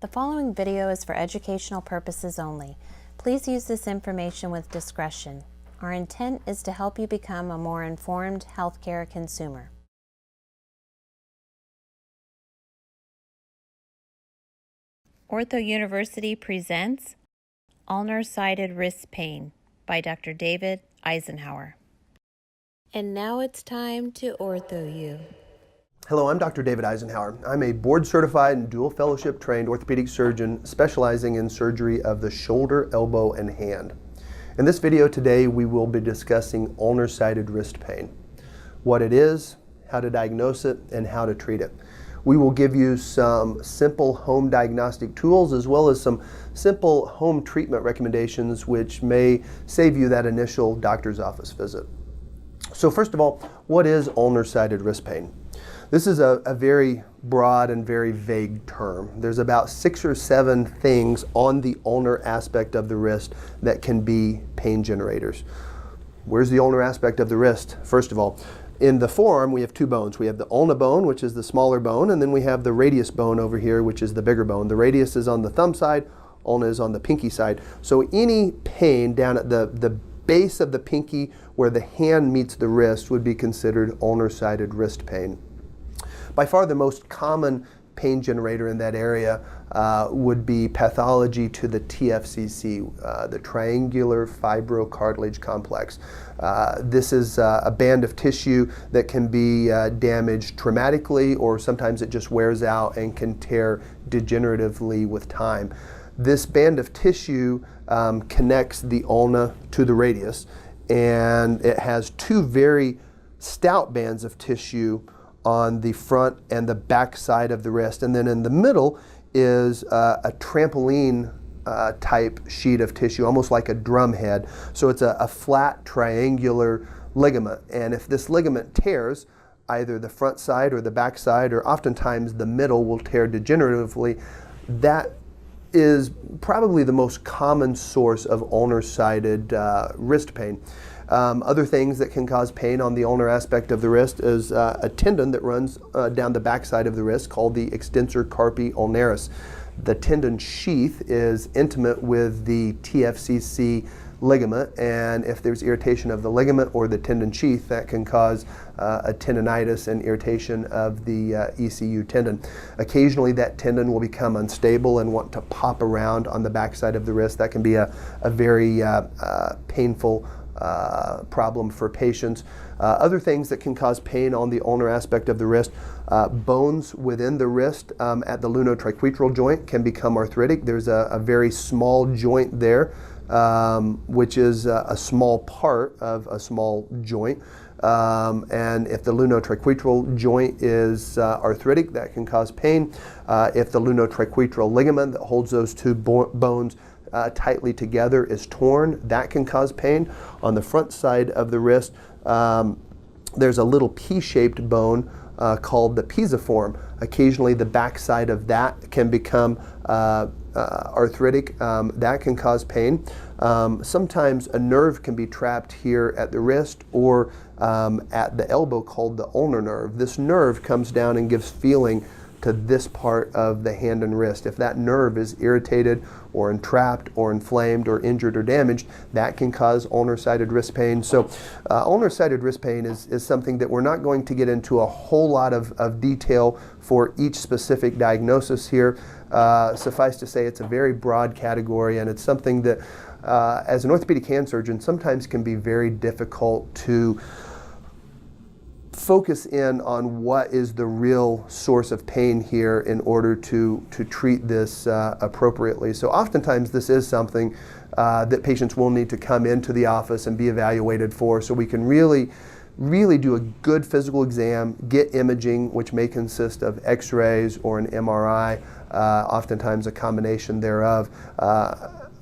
The following video is for educational purposes only. Please use this information with discretion. Our intent is to help you become a more informed healthcare consumer. Ortho University presents Ulnar Sided Wrist Pain by Dr. David Eisenhauer. And now it's time to OrthoU. Hello, I'm Dr. David Eisenhauer. I'm a board-certified and dual fellowship-trained orthopedic surgeon specializing in surgery of the shoulder, elbow, and hand. In this video today, we will be discussing ulnar sided wrist pain, what it is, how to diagnose it, and how to treat it. We will give you some simple home diagnostic tools as well as some simple home treatment recommendations which may save you that initial doctor's office visit. So first of all, what is ulnar sided wrist pain? This is a very broad and very vague term. There's about 6 or 7 things on the ulnar aspect of the wrist that can be pain generators. Where's the ulnar aspect of the wrist? First of all, in the forearm we have 2 bones. We have the ulna bone, which is the smaller bone, and then we have the radius bone over here, which is the bigger bone. The radius is on the thumb side, ulna is on the pinky side. So any pain down at the base of the pinky where the hand meets the wrist would be considered ulnar sided wrist pain. By far the most common pain generator in that area would be pathology to the TFCC, the triangular fibrocartilage complex. This is a band of tissue that can be damaged traumatically, or sometimes it just wears out and can tear degeneratively with time. This band of tissue connects the ulna to the radius, and it has 2 very stout bands of tissue on the front and the back side of the wrist, and then in the middle is a trampoline type sheet of tissue, almost like a drum head. So it's a flat triangular ligament, and if this ligament tears, either the front side or the back side, or oftentimes the middle will tear degeneratively. That is probably the most common source of ulnar sided wrist pain. Other things that can cause pain on the ulnar aspect of the wrist is a tendon that runs down the back side of the wrist called the extensor carpi ulnaris. The tendon sheath is intimate with the TFCC ligament, and if there's irritation of the ligament or the tendon sheath, that can cause a tendinitis and irritation of the ECU tendon. Occasionally that tendon will become unstable and want to pop around on the back side of the wrist. That can be a very painful problem for patients. Other things that can cause pain on the ulnar aspect of the wrist, bones within the wrist at the lunotriquetral joint can become arthritic. There's a very small joint there, which is a small part of a small joint. And if the lunotriquetral joint is arthritic, that can cause pain. If the lunotriquetral ligament that holds those 2 bones tightly together is torn, that can cause pain. On the front side of the wrist, there's a little P-shaped bone called the pisiform. Occasionally the back side of that can become arthritic. That can cause pain. Sometimes a nerve can be trapped here at the wrist or at the elbow called the ulnar nerve. This nerve comes down and gives feeling to this part of the hand and wrist. If that nerve is irritated or entrapped or inflamed or injured or damaged, that can cause ulnar sided wrist pain. So ulnar sided wrist pain is something that we're not going to get into a whole lot of detail for each specific diagnosis here. Suffice to say, it's a very broad category, and it's something that as an orthopedic hand surgeon sometimes can be very difficult to focus in on what is the real source of pain here in order to treat this appropriately. So oftentimes this is something that patients will need to come into the office and be evaluated for, so we can really do a good physical exam, get imaging, which may consist of x-rays or an MRI, oftentimes a combination thereof.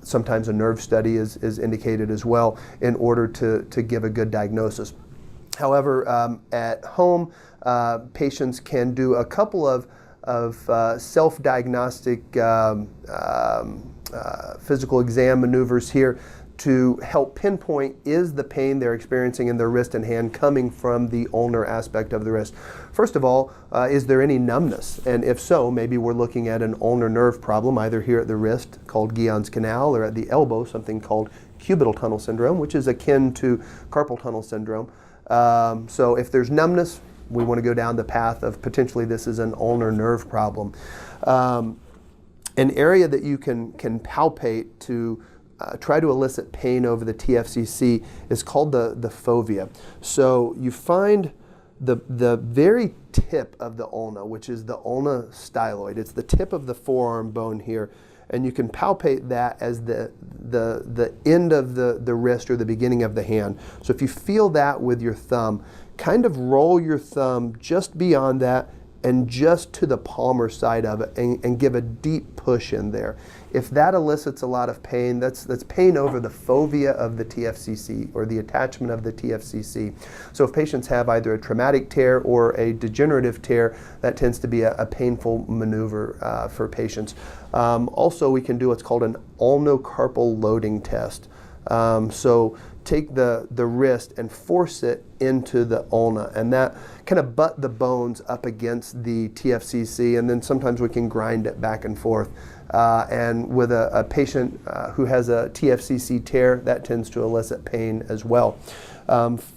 Sometimes a nerve study is indicated as well in order to give a good diagnosis. However, at home, patients can do a couple of self-diagnostic physical exam maneuvers here to help pinpoint, is the pain they're experiencing in their wrist and hand coming from the ulnar aspect of the wrist. First of all, is there any numbness? And if so, maybe we're looking at an ulnar nerve problem, either here at the wrist called Guillen's canal, or at the elbow, something called cubital tunnel syndrome, which is akin to carpal tunnel syndrome. So if there's numbness, we want to go down the path of potentially this is an ulnar nerve problem. An area that you can palpate to try to elicit pain over the TFCC is called the fovea. So you find the very tip of the ulna, which is the ulna styloid. It's the tip of the forearm bone here, and you can palpate that as the end of the wrist or the beginning of the hand. So if you feel that with your thumb, kind of roll your thumb just beyond that and just to the palmar side of it, and give a deep push in there. If that elicits a lot of pain, that's pain over the fovea of the TFCC, or the attachment of the TFCC. So if patients have either a traumatic tear or a degenerative tear, that tends to be a painful maneuver for patients. Also, we can do what's called an ulnocarpal loading test. So take the wrist and force it into the ulna, and that kind of butt the bones up against the TFCC, and then sometimes we can grind it back and forth. And with a patient who has a TFCC tear, that tends to elicit pain as well.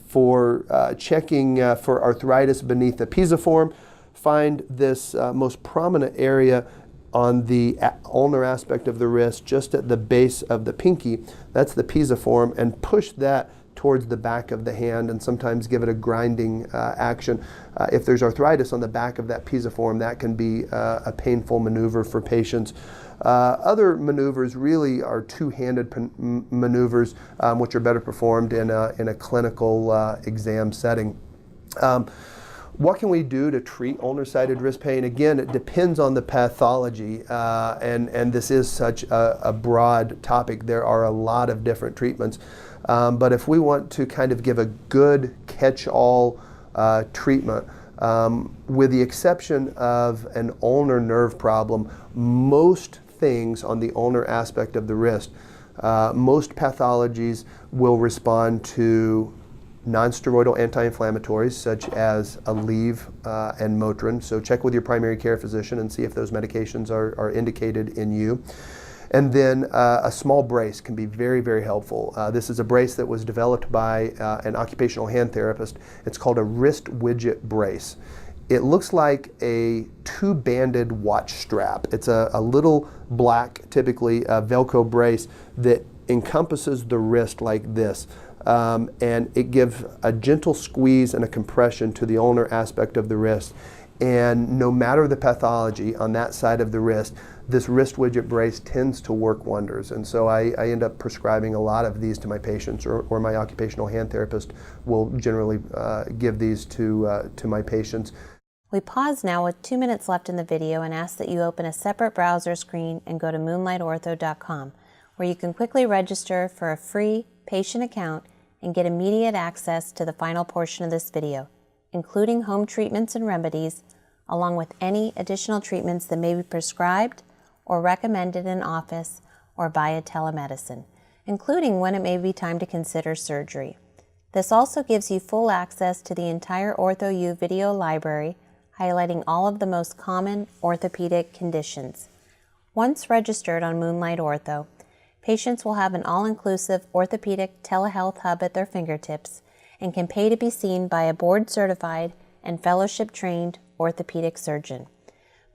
For checking for arthritis beneath the pisiform, find this most prominent area on the ulnar aspect of the wrist, just at the base of the pinky. That's the pisiform, and push that towards the back of the hand, and sometimes give it a grinding action. If there's arthritis on the back of that pisiform, that can be a painful maneuver for patients. Other maneuvers really are two-handed maneuvers, which are better performed in a clinical exam setting. What can we do to treat ulnar sided wrist pain? Again, it depends on the pathology, and this is such a broad topic. There are a lot of different treatments. But if we want to kind of give a good catch-all treatment, with the exception of an ulnar nerve problem, most things on the ulnar aspect of the wrist, most pathologies will respond to non-steroidal anti-inflammatories such as Aleve and Motrin. So check with your primary care physician and see if those medications are indicated in you. And then a small brace can be very, very helpful. This is a brace that was developed by an occupational hand therapist. It's called a wrist widget brace. It looks like a two-banded watch strap. It's a little black, typically Velcro brace that encompasses the wrist like this. And it gives a gentle squeeze and a compression to the ulnar aspect of the wrist. And no matter the pathology on that side of the wrist, this wrist widget brace tends to work wonders. And so I end up prescribing a lot of these to my patients, or my occupational hand therapist will generally give these to my patients. We pause now with 2 minutes left in the video and ask that you open a separate browser screen and go to MoonlightOrtho.com, where you can quickly register for a free patient account and get immediate access to the final portion of this video, including home treatments and remedies, along with any additional treatments that may be prescribed or recommended in office or via telemedicine, including when it may be time to consider surgery. This also gives you full access to the entire OrthoU video library, highlighting all of the most common orthopedic conditions. Once registered on Moonlight Ortho, patients will have an all-inclusive orthopedic telehealth hub at their fingertips and can pay to be seen by a board-certified and fellowship-trained orthopedic surgeon.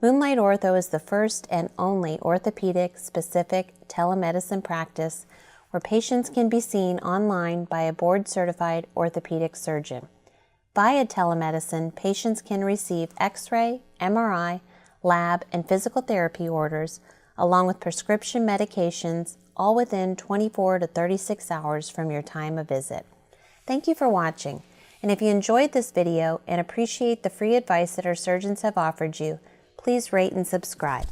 Moonlight Ortho is the first and only orthopedic-specific telemedicine practice where patients can be seen online by a board-certified orthopedic surgeon. Via telemedicine, patients can receive X-ray, MRI, lab, and physical therapy orders, along with prescription medications, all within 24 to 36 hours from your time of visit. Thank you for watching, and if you enjoyed this video and appreciate the free advice that our surgeons have offered you, please rate and subscribe.